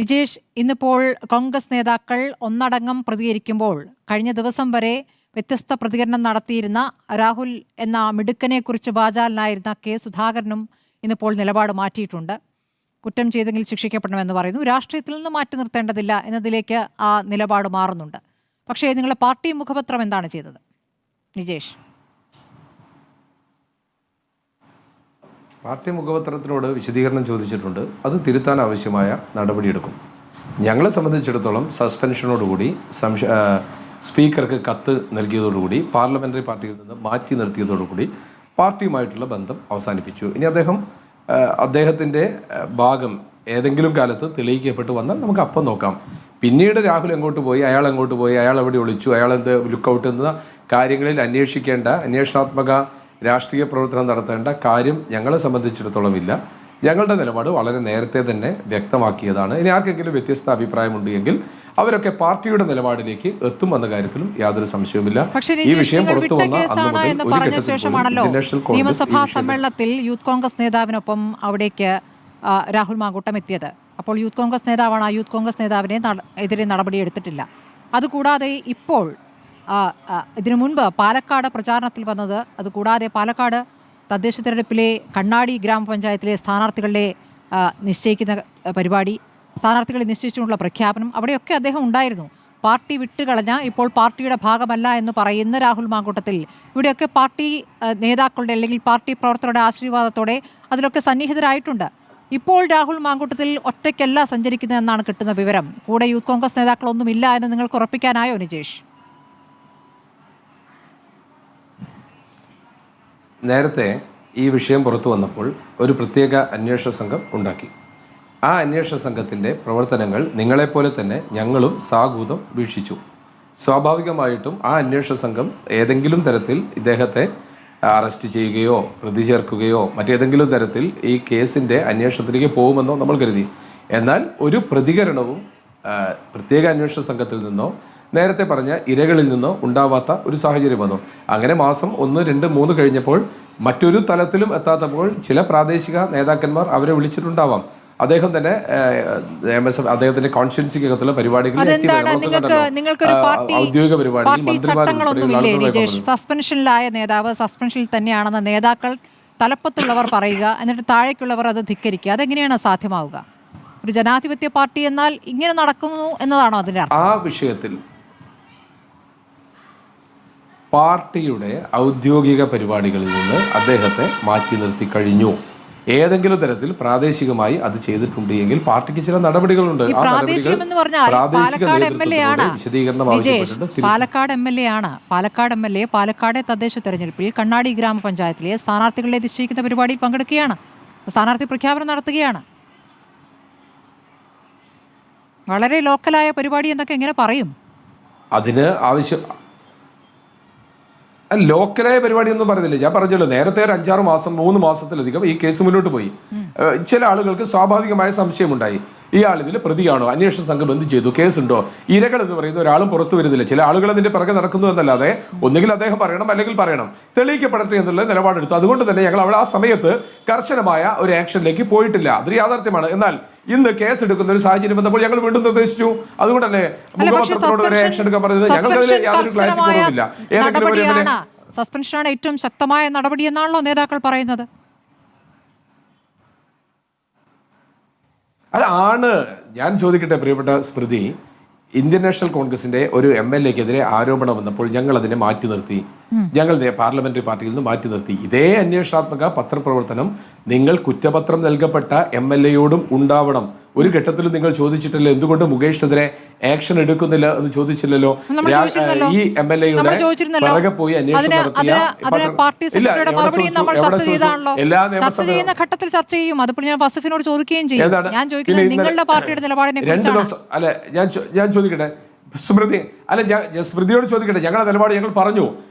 നിജേഷ്, ഇന്നിപ്പോൾ കോൺഗ്രസ് നേതാക്കൾ ഒന്നടങ്കം പ്രതികരിക്കുമ്പോൾ കഴിഞ്ഞ ദിവസം വരെ വ്യത്യസ്ത പ്രതികരണം നടത്തിയിരുന്ന രാഹുൽ എന്ന മിടുക്കനെക്കുറിച്ച് വാചാലനായിരുന്ന കെ സുധാകരനും ഇന്നിപ്പോൾ നിലപാട് മാറ്റിയിട്ടുണ്ട്. കുറ്റം ചെയ്തെങ്കിൽ ശിക്ഷിക്കപ്പെടണമെന്ന് പറയുന്നു. രാഷ്ട്രീയത്തിൽ നിന്ന് മാറ്റി നിർത്തേണ്ടതില്ല എന്നതിലേക്ക് ആ നിലപാട് മാറുന്നുണ്ട്. പക്ഷേ നിങ്ങളുടെ പാർട്ടി മുഖപത്രം എന്താണ് ചെയ്തത് നിജേഷ്? പാർട്ടി മുഖപത്രത്തിനോട് വിശദീകരണം ചോദിച്ചിട്ടുണ്ട്. അത് തിരുത്താൻ ആവശ്യമായ നടപടിയെടുക്കും. ഞങ്ങളെ സംബന്ധിച്ചിടത്തോളം സസ്പെൻഷനോടുകൂടി സ്പീക്കർക്ക് കത്ത് നൽകിയതോടുകൂടി പാർലമെൻ്ററി പാർട്ടിയിൽ നിന്ന് മാറ്റി നിർത്തിയതോടുകൂടി പാർട്ടിയുമായിട്ടുള്ള ബന്ധം അവസാനിപ്പിച്ചു. ഇനി അദ്ദേഹത്തിൻ്റെ ഭാഗം ഏതെങ്കിലും കാലത്ത് തെളിയിക്കപ്പെട്ട് വന്നാൽ നമുക്ക് അപ്പം നോക്കാം. പിന്നീട് രാഹുൽ എങ്ങോട്ട് പോയി, അയാൾ എങ്ങോട്ട് പോയി, അയാൾ എവിടെ ഒളിച്ചു, അയാൾ എന്ത് ലുക്കൗട്ട് എന്ന കാര്യങ്ങളിൽ അന്വേഷണാത്മക രാഷ്ട്രീയ പ്രവർത്തനം നടത്തേണ്ട കാര്യം ഞങ്ങളെ സംബന്ധിച്ചിടത്തോളം ഇല്ല. ഞങ്ങളുടെ നിലപാട് വളരെ നേരത്തെ തന്നെ വ്യക്തമാക്കിയതാണ്. ഇനി ആർക്കെങ്കിലും വ്യത്യസ്ത അഭിപ്രായമുണ്ട് എങ്കിൽ അവരൊക്കെ പാർട്ടിയുടെ നിലപാടിലേക്ക് എത്തുമെന്ന കാര്യത്തിലും യാതൊരു സംശയവുമില്ല. ഈ വിഷയം പുറത്തു വന്ന ശേഷമാണല്ലോ നിയമസഭാ സമ്മേളനത്തിൽ യൂത്ത് കോൺഗ്രസ് നേതാവിനൊപ്പം അവിടേക്ക് രാഹുൽ മാങ്കൂട്ടം എത്തിയത്. അപ്പോൾ യൂത്ത് കോൺഗ്രസ് നേതാവാണ്. ആ യൂത്ത് കോൺഗ്രസ് നേതാവിനെ എതിരെ നടപടിയെടുത്തിട്ടില്ല. അതുകൂടാതെ ഇപ്പോൾ ഇതിനു മുൻപ് പാലക്കാട് പ്രചാരണത്തിൽ വന്നത്, അതുകൂടാതെ പാലക്കാട് തദ്ദേശ തെരഞ്ഞെടുപ്പിലെ കണ്ണാടി ഗ്രാമപഞ്ചായത്തിലെ സ്ഥാനാർത്ഥികളെ നിശ്ചയിക്കുന്ന പരിപാടി, സ്ഥാനാർത്ഥികളെ നിശ്ചയിച്ചുകൊണ്ടുള്ള പ്രഖ്യാപനം, അവിടെയൊക്കെ അദ്ദേഹം ഉണ്ടായിരുന്നു. പാർട്ടി വിട്ടുകളഞ്ഞ, ഇപ്പോൾ പാർട്ടിയുടെ ഭാഗമല്ല എന്ന് പറയുന്ന രാഹുൽ മാങ്കൂട്ടത്തിൽ ഇവിടെയൊക്കെ പാർട്ടി നേതാക്കളുടെ അല്ലെങ്കിൽ പാർട്ടി പ്രവർത്തകരുടെ ആശീർവാദത്തോടെ അതിലൊക്കെ സന്നിഹിതരായിട്ടുണ്ട്. ഇപ്പോൾ രാഹുൽ മാങ്കൂട്ടത്തിൽ ഒറ്റയ്ക്കല്ല സഞ്ചരിക്കുന്നതെന്നാണ് കിട്ടുന്ന വിവരം. കൂടെ യൂത്ത് കോൺഗ്രസ് നേതാക്കളൊന്നുമില്ല എന്ന് നിങ്ങൾക്ക് ഉറപ്പിക്കാനായോ നിജേഷ്? നേരത്തെ ഈ വിഷയം പുറത്തു വന്നപ്പോൾ ഒരു പ്രത്യേക അന്വേഷണ സംഘം ഉണ്ടാക്കി. ആ അന്വേഷണ സംഘത്തിൻ്റെ പ്രവർത്തനങ്ങൾ നിങ്ങളെപ്പോലെ തന്നെ ഞങ്ങളും സാഗൂതം വീക്ഷിച്ചു. സ്വാഭാവികമായിട്ടും ആ അന്വേഷണ സംഘം ഏതെങ്കിലും തരത്തിൽ ഇദ്ദേഹത്തെ അറസ്റ്റ് ചെയ്യുകയോ പ്രതി ചേർക്കുകയോ മറ്റേതെങ്കിലും തരത്തിൽ ഈ കേസിൻ്റെ അന്വേഷണത്തിലേക്ക് പോകുമെന്നോ നമ്മൾ കരുതി. എന്നാൽ ഒരു പ്രതികരണവും പ്രത്യേക അന്വേഷണ സംഘത്തിൽ നിന്നോ നേരത്തെ പറഞ്ഞ ഇരകളിൽ നിന്നോ ഉണ്ടാവാത്ത ഒരു സാഹചര്യം വന്നു. അങ്ങനെ മാസം 1, 2, 3 കഴിഞ്ഞപ്പോൾ മറ്റൊരു തലത്തിലും എത്താത്തപ്പോൾ ചില പ്രാദേശിക നേതാക്കന്മാർ അവരെ വിളിച്ചിട്ടുണ്ടാവാം. അദ്ദേഹം തന്നെ അദ്ദേഹത്തിന്റെ കോൺസ്റ്റിറ്റ്യുവൻസിക്കകത്തുള്ള പരിപാടികളിൽ ഔദ്യോഗിക പരിപാടികൾ സസ്പെൻഷനിലായ നേതാവ് സസ്പെൻഷനിൽ തന്നെയാണെന്ന നേതാക്കൾ തലപ്പത്തുള്ളവർ പറയുക, എന്നിട്ട് താഴേക്കുള്ളവർ അത് ധിക്കരിക്കുക. അതെങ്ങനെയാണ് സാധ്യമാവുക? ഒരു ജനാധിപത്യ പാർട്ടി എന്നാൽ ഇങ്ങനെ നടക്കുന്നു എന്നതാണോ അതിന്റെ അർത്ഥം? ആ വിഷയത്തിൽ പാർട്ടിയുടെ ഔദ്യോഗിക പരിപാടികളിൽ നിന്ന് അദ്ദേഹത്തെ മാറ്റി നിർത്തി കഴിഞ്ഞു. ഏതെങ്കിലും തരത്തിൽ പ്രാദേശികമായി അത് ചെയ്തിട്ടുണ്ട് എങ്കിൽ പാർട്ടിക്ക് ചില നടപടികളുണ്ട്. Palakkad M L A Palakkad തദ്ദേശ തെരഞ്ഞെടുപ്പിൽ കണ്ണാടി ഗ്രാമപഞ്ചായത്തിലെ സ്ഥാനാർത്ഥികളെ നിശ്ചയിക്കുന്ന പരിപാടിയിൽ പങ്കെടുക്കുകയാണ്. സ്ഥാനാർത്ഥി പ്രഖ്യാപനം നടത്തുകയാണ്. വളരെ ലോക്കലായ പരിപാടി എന്നൊക്കെ എങ്ങനെ പറയും? അതിന് ആവശ്യം ലോക്കലായ പരിപാടിയൊന്നും പറയുന്നില്ല. ഞാൻ പറഞ്ഞല്ലോ, നേരത്തെ ഒരു 5-6 മാസം 3 മാസത്തിലധികം ഈ കേസ് മുന്നോട്ട് പോയി. ചില ആളുകൾക്ക് സ്വാഭാവികമായ സംശയമുണ്ടായി, ഇയാൾ ഇതിൽ പ്രതിയാണോ, അന്വേഷണ സംഘം എന്ത് ചെയ്തു, കേസുണ്ടോ? ഇരകൾ എന്ന് പറയുന്ന ഒരാളും പുറത്തു വരുന്നില്ല. ചില ആളുകൾ അതിന്റെ പിറകെ നടക്കുന്നു എന്നല്ലാതെ ഒന്നുകിൽ അദ്ദേഹം പറയണം അല്ലെങ്കിൽ പറയണം, തെളിയിക്കപ്പെടട്ടെ എന്നുള്ള നിലപാടെടുത്തു. അതുകൊണ്ട് തന്നെ ഞങ്ങൾ അവിടെ ആ സമയത്ത് കർശനമായ ഒരു ആക്ഷനിലേക്ക് പോയിട്ടില്ല. അതൊരു യാഥാർത്ഥ്യമാണ്. എന്നാൽ ഇന്ന് കേസ് എടുക്കുന്ന ഒരു സാഹചര്യം വന്നപ്പോൾ ഞങ്ങൾ വീണ്ടും നിർദ്ദേശിച്ചു. അതുകൊണ്ട് തന്നെ മുഖപത്രത്തിനോട് ഒരു ആക്ഷൻ എടുക്കാൻ പറഞ്ഞത് ഞങ്ങൾക്ക് യാതൊരു ക്ലാരിറ്റി കുറവില്ല. സസ്പെൻഷനാണ് ഏറ്റവും ശക്തമായ നടപടി എന്നാണല്ലോ നേതാക്കൾ പറയുന്നത്. ആണ്. ഞാൻ ചോദിക്കട്ടെ പ്രിയപ്പെട്ട സ്മൃതി, ഇന്ത്യൻ നാഷണൽ കോൺഗ്രസിന്റെ ഒരു MLA-ക്കെതിരെ ആരോപണം വന്നപ്പോൾ ഞങ്ങൾ അതിനെ മാറ്റി നിർത്തി. ഞങ്ങൾ പാർലമെന്ററി പാർട്ടിയിൽ നിന്ന് മാറ്റി നിർത്തി. ഇതേ അന്വേഷണാത്മക പത്രപ്രവർത്തനം നിങ്ങൾ കുറ്റപത്രം നൽകപ്പെട്ട MLA-യോടും ഉണ്ടാവണം. ഒരു ഘട്ടത്തിൽ നിങ്ങൾ ചോദിച്ചിട്ടില്ല എന്തുകൊണ്ട് മുകേഷിനെതിരെ ആക്ഷൻ എടുക്കുന്നില്ല എന്ന് ചോദിച്ചില്ലല്ലോ. ഈ MLA-യുടെ പിറകെ പോയി അന്വേഷണം നടത്തിയ ഘട്ടത്തിൽ ചർച്ച ചെയ്യും. അതിപ്പോൾ ഞാൻ വസഫിനോട് ചോദിക്കുകയും ചെയ്യും. ഞാൻ ചോദിക്കുന്നത് നിങ്ങളുടെ പാർട്ടിയുടെ നിലപാടിനെ 2 ദിവസം അല്ലെ ഞാൻ ചോദിക്കട്ടെ സ്മൃതി, അല്ല ഞാൻ സ്മൃതിയോട് ചോദിക്കട്ടെ. ഞങ്ങളുടെ നിലപാട് ഞങ്ങൾ പറഞ്ഞു,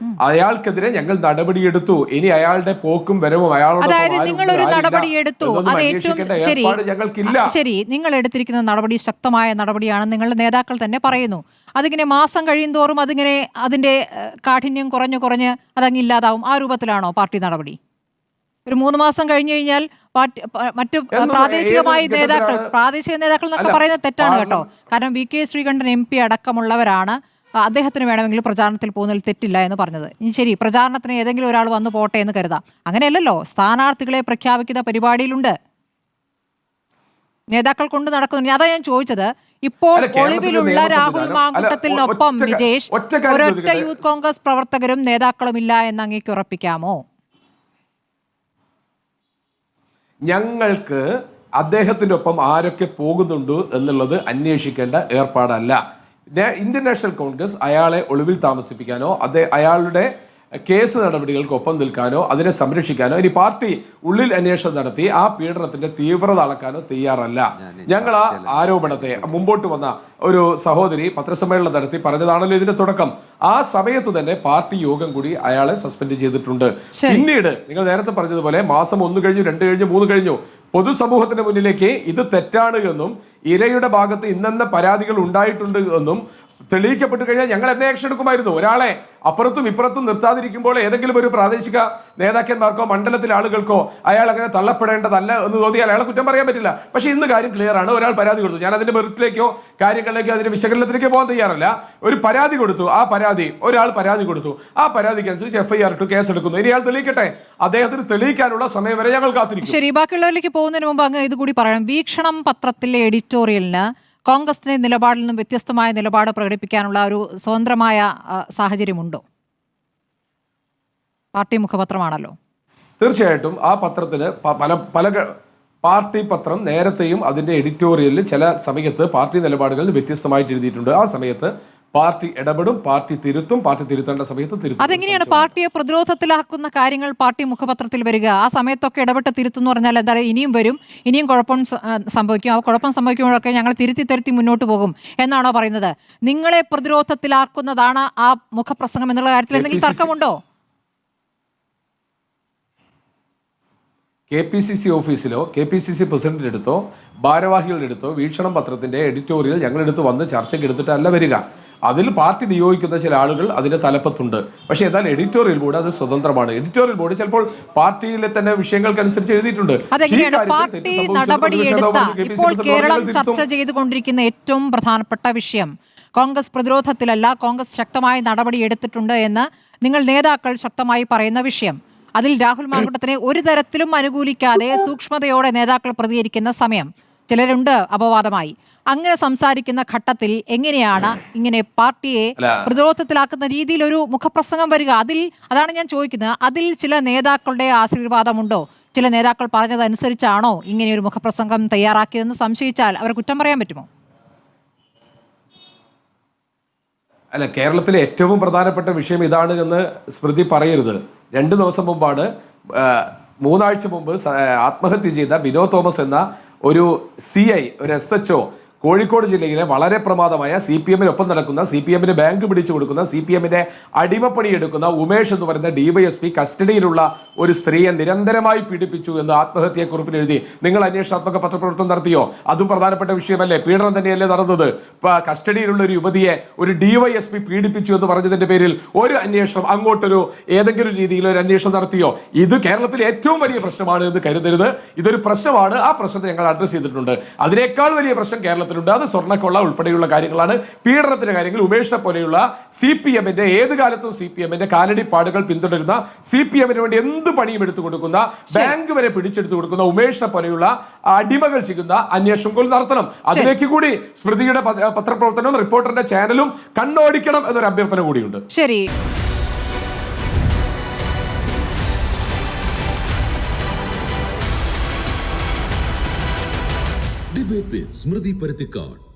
അയാൾക്കെതിരെ ഞങ്ങൾ നടപടിയെടുത്തു. ഇനി അയാളുടെ പോക്കും വരവും ശരി, നിങ്ങൾ എടുത്തിരിക്കുന്ന നടപടി ശക്തമായ നടപടിയാണ് നിങ്ങളുടെ നേതാക്കൾ തന്നെ പറയുന്നു. അതിങ്ങനെ മാസം കഴിയുന്തോറും അതിന്റെ കാഠിന്യം കുറഞ്ഞ് അതങ്ങില്ലാതാവും. ആ രൂപത്തിലാണോ പാർട്ടി നടപടി? ഒരു 3 മാസം കഴിഞ്ഞു കഴിഞ്ഞാൽ മറ്റു പ്രാദേശിക നേതാക്കൾ എന്നൊക്കെ പറയുന്നത് തെറ്റാണ് കേട്ടോ. കാരണം വി കെ ശ്രീകണ്ഠൻ MP അടക്കമുള്ളവരാണ് അദ്ദേഹത്തിന് വേണമെങ്കിൽ പ്രചാരണത്തിൽ പോകുന്നതിൽ തെറ്റില്ല എന്ന് പറഞ്ഞത്. ഇനി ശരി, പ്രചാരണത്തിന് ഏതെങ്കിലും ഒരാൾ വന്നു പോട്ടെ എന്ന് കരുതാം. അങ്ങനെയല്ലല്ലോ, സ്ഥാനാർത്ഥികളെ പ്രഖ്യാപിക്കുന്ന പരിപാടിയിലുണ്ട്, നേതാക്കൾ കൊണ്ട് നടക്കുന്നു. അതാ ഞാൻ ചോദിച്ചത്. ഇപ്പോൾ ഒളിവിലുള്ള രാഹുൽ മാങ്കൂട്ടത്തിനൊപ്പം വിജേഷ് ഒരൊറ്റ യൂത്ത് കോൺഗ്രസ് പ്രവർത്തകരും നേതാക്കളും ഇല്ല എന്ന് അങ്ങേക്ക് ഉറപ്പിക്കാമോ? ഞങ്ങൾക്ക് അദ്ദേഹത്തിൻ്റെ ഒപ്പം ആരൊക്കെ പോകുന്നുണ്ട് എന്നുള്ളത് അന്വേഷിക്കേണ്ട ഏർപ്പാടല്ല. ഇന്ത്യൻ നാഷണൽ കോൺഗ്രസ് അയാളെ ഒളിവിൽ താമസിപ്പിക്കാനോ അയാളുടെ കേസ് നടപടികൾക്കൊപ്പം നിൽക്കാനോ അതിനെ സംരക്ഷിക്കാനോ ഇനി പാർട്ടി ഉള്ളിൽ അന്വേഷണം നടത്തി ആ പീഡനത്തിന്റെ തീവ്രത അളക്കാനോ തയ്യാറല്ല. ഞങ്ങൾ ആ ആരോപണത്തെ മുമ്പോട്ട് വന്ന ഒരു സഹോദരി പത്രസമ്മേളനം നടത്തി പറഞ്ഞതാണല്ലോ ഇതിന്റെ തുടക്കം. ആ സമയത്ത് തന്നെ പാർട്ടി യോഗം കൂടി അയാളെ സസ്പെൻഡ് ചെയ്തിട്ടുണ്ട്. പിന്നീട് നിങ്ങൾ നേരത്തെ പറഞ്ഞതുപോലെ മാസം 1 കഴിഞ്ഞു, 2 കഴിഞ്ഞു, 3 കഴിഞ്ഞു, പൊതുസമൂഹത്തിന്റെ മുന്നിലേക്ക് ഇത് തെറ്റാണ് എന്നും ഇരയുടെ ഭാഗത്ത് ഇന്നെന്ന പരാതികൾ ഉണ്ടായിട്ടുണ്ട് എന്നും തെളിയിക്കപ്പെട്ടു കഴിഞ്ഞാൽ ഞങ്ങൾ എന്നെ ആക്ഷൻ എടുക്കുമായിരുന്നു. ഒരാളെ അപ്പുറത്തും ഇപ്പുറത്തും നിർത്താതിരിക്കുമ്പോൾ ഏതെങ്കിലും ഒരു പ്രാദേശിക നേതാക്കന്മാർക്കോ മണ്ഡലത്തിലെ ആളുകൾക്കോ അയാൾ അങ്ങനെ തള്ളപ്പെടേണ്ടതല്ല എന്ന് തോന്നിയാൽ അയാളെ കുറ്റം പറയാൻ പറ്റില്ല. പക്ഷേ ഇന്ന് കാര്യം ക്ലിയർ ആണ്. ഒരാൾ പരാതി കൊടുത്തു. ഞാൻ അതിന്റെ മെറിറ്റിലേക്കോ കാര്യങ്ങളിലേക്കോ അതിന്റെ വിശകലനത്തിലേക്കോ പോകാൻ തയ്യാറല്ല. ഒരു പരാതി കൊടുത്തു, ഒരാൾ പരാതി കൊടുത്തു, ആ പരാതിക്ക് അനുസരിച്ച് FIR ഇട്ടു, കേസെടുക്കുന്നു. ഇനി അയാൾ തെളിയിക്കട്ടെ. അദ്ദേഹത്തിന് തെളിയിക്കാനുള്ള സമയം വരെ ഞങ്ങൾ കാത്തിരിക്കും. ശരി, ബാക്കിയുള്ളവരിലേക്ക് പോകുന്നതിന് മുമ്പ് അങ്ങ് ഇതുകൂടി പറയാം. വീക്ഷണം പത്രത്തിലെ എഡിറ്റോറിയലിന് കോൺഗ്രസിന്റെ നിലപാടിൽ നിന്നും വ്യത്യസ്തമായ നിലപാട് പ്രകടിപ്പിക്കാനുള്ള ഒരു സ്വതന്ത്രമായ സാഹചര്യമുണ്ടോ? പാർട്ടി മുഖപത്രമാണല്ലോ. തീർച്ചയായിട്ടും ആ പത്രത്തിന് പല പാർട്ടി പത്രം നേരത്തെയും അതിന്റെ എഡിറ്റോറിയലിൽ ചില സമയത്ത് പാർട്ടി നിലപാടുകളിൽ വ്യത്യസ്തമായിട്ട് എഴുതിയിട്ടുണ്ട്. ആ സമയത്ത് പാർട്ടി ഇടപെടും, പാർട്ടി തിരുത്തും, പാർട്ടി തിരുത്തേണ്ട സമയത്ത് തിരുത്തും. അതെങ്ങനെയാണ് പാർട്ടിയെ പ്രതിരോധത്തിലാക്കുന്ന കാര്യങ്ങൾ പാർട്ടി മുഖപത്രത്തിൽ വരിക? ആ സമയത്തൊക്കെ ഇടപെട്ട് തിരുത്തുന്നു പറഞ്ഞാൽ എന്താ, ഇനിയും വരും, ഇനിയും കുഴപ്പം സംഭവിക്കും, ആ കുഴപ്പം സംഭവിക്കുമ്പോഴൊക്കെ ഞങ്ങൾ തിരുത്തി മുന്നോട്ട് പോകും എന്നാണോ പറയുന്നത്? നിങ്ങളെ പ്രതിരോധത്തിലാക്കുന്നതാണ് ആ മുഖപ്രസംഗം എന്നുള്ള കാര്യത്തിൽ എന്തെങ്കിലും തർക്കമുണ്ടോ? KPCC ഓഫീസിലോ KPCC പ്രസിഡന്റിന്റെ അടുത്തോ ഭാരവാഹികളുടെ അടുത്തോ വീക്ഷണം പത്രത്തിന്റെ എഡിറ്റോറിയൽ ഞങ്ങളെടുത്ത് വന്ന് ചർച്ചയ്ക്ക് എടുത്തിട്ടല്ല വരിക. അതിൽ പാർട്ടി നിയോഗിക്കുന്ന ചില ആളുകൾ അതിന്റെ തലപ്പത്തുണ്ട്. പക്ഷേ എന്നാൽ എഡിറ്റോറിയൽ ബോർഡ് അത് സ്വതന്ത്രമാണ്. എഡിറ്റോറിയൽ ബോർഡ് ചിലപ്പോൾ പാർട്ടിയിലെ തന്നെ വിഷയങ്ങൾക്കനുസരിച്ച് എഴുതിയിട്ടുണ്ട്. പാർട്ടി നടപടിയെടുത്ത ഇപ്പോൾ കേരളം ചർച്ച ചെയ്തുകൊണ്ടിരിക്കുന്ന ഏറ്റവും പ്രധാനപ്പെട്ട വിഷയം കോൺഗ്രസ് പ്രതിരോധത്തിലല്ല, കോൺഗ്രസ് ശക്തമായ നടപടി എടുത്തിട്ടുണ്ട് എന്ന് നിങ്ങൾ നേതാക്കൾ ശക്തമായി പറയുന്ന വിഷയം. അതിൽ രാഹുൽ മാങ്കൂട്ടത്തിനെ ഒരു തരത്തിലും അനുകൂലിക്കാതെ സൂക്ഷ്മതയോടെ നേതാക്കൾ പ്രതികരിക്കുന്ന സമയം ചിലരുണ്ട് അപവാദമായി. അങ്ങനെ സംസാരിക്കുന്ന ഘട്ടത്തിൽ എങ്ങനെയാണ് ഇങ്ങനെ പാർട്ടിയെ പ്രതിരോധത്തിലാക്കുന്ന രീതിയിൽ ഒരു മുഖപ്രസംഗം വരിക? അതാണ് ഞാൻ ചോദിക്കുന്നത്. അതിൽ ചില നേതാക്കളുടെ ആശീർവാദമുണ്ടോ? ചില നേതാക്കൾ പറഞ്ഞതനുസരിച്ചാണോ ഇങ്ങനെ ഒരു മുഖപ്രസംഗം തയ്യാറാക്കിയതെന്ന് സംശയിച്ചാൽ അവർ കുറ്റം പറയാൻ പറ്റുമോ? അല്ല, കേരളത്തിലെ ഏറ്റവും പ്രധാനപ്പെട്ട വിഷയം ഇതാണ് എന്ന് സ്മൃതി പറയരുത്. 2 ദിവസം മുമ്പാണ് 3 ആഴ്ച മുമ്പ് ആത്മഹത്യ ചെയ്ത ബിനോ തോമസ് എന്ന ഒരു CI, ഒരു SHO കോഴിക്കോട് ജില്ലയിലെ വളരെ പ്രമാദമായ CPM-നൊപ്പം നടക്കുന്ന, CPM-ന് ബാങ്ക് പിടിച്ചു കൊടുക്കുന്ന, CPM-ന്റെ അടിമപ്പണി എടുക്കുന്ന ഉമേഷ് എന്ന് പറയുന്ന DYSP കസ്റ്റഡിയിലുള്ള ഒരു സ്ത്രീയെ നിരന്തരമായി പീഡിപ്പിച്ചു എന്ന് ആത്മഹത്യക്കുറിപ്പിൽ എഴുതി. നിങ്ങൾ അന്വേഷണാത്മക പത്രപ്രവർത്തനം നടത്തിയോ? അതും പ്രധാനപ്പെട്ട വിഷയമല്ലേ? പീഡനം തന്നെയല്ലേ നടന്നത്? കസ്റ്റഡിയിലുള്ള ഒരു യുവതിയെ ഒരു DYSP പീഡിപ്പിച്ചു എന്ന് പറഞ്ഞതിന്റെ പേരിൽ ഒരു അന്വേഷണം അങ്ങോട്ടൊരു ഏതെങ്കിലും രീതിയിൽ ഒരു അന്വേഷണം നടത്തിയോ? ഇത് കേരളത്തിലെ ഏറ്റവും വലിയ പ്രശ്നമാണ് എന്ന് കരുതരുത്. ഇതൊരു പ്രശ്നമാണ്. ആ പ്രശ്നത്തെ ഞങ്ങൾ അഡ്രസ് ചെയ്തിട്ടുണ്ട്. അതിനേക്കാൾ വലിയ പ്രശ്നം കേരളത്തിൽ ഉണ്ട്. അത് സ്വർണ്ണക്കൊള്ള ഉൾപ്പെടെയുള്ള കാര്യങ്ങളാണ്. പീഡനത്തിന്റെ കാര്യങ്ങൾ ഉമേഷിനെ പോലെയുള്ള CPM-ന്റെ ഏത് കാലത്തും CPM-ന്റെ കാലടിപ്പാടുകൾ പിന്തുടരുന്ന, CPM-ന് വേണ്ടി എന്ത് പണിയും എടുത്തു കൊടുക്കുന്ന, ബാങ്ക് വരെ പിടിച്ചെടുത്തു കൊടുക്കുന്ന ഉമേഷിനെ പോലെയുള്ള അടിമകൾ ചെയ്യുന്ന അന്വേഷണം നടത്തണം. അതിലേക്ക് കൂടി സ്മൃതിയുടെ പത്രപ്രവർത്തനവും റിപ്പോർട്ടറിന്റെ ചാനലും കണ്ണോടിക്കണം എന്നൊരു അഭ്യർത്ഥന കൂടിയുണ്ട്. ശരി. Debate with Smriti Parathikkad.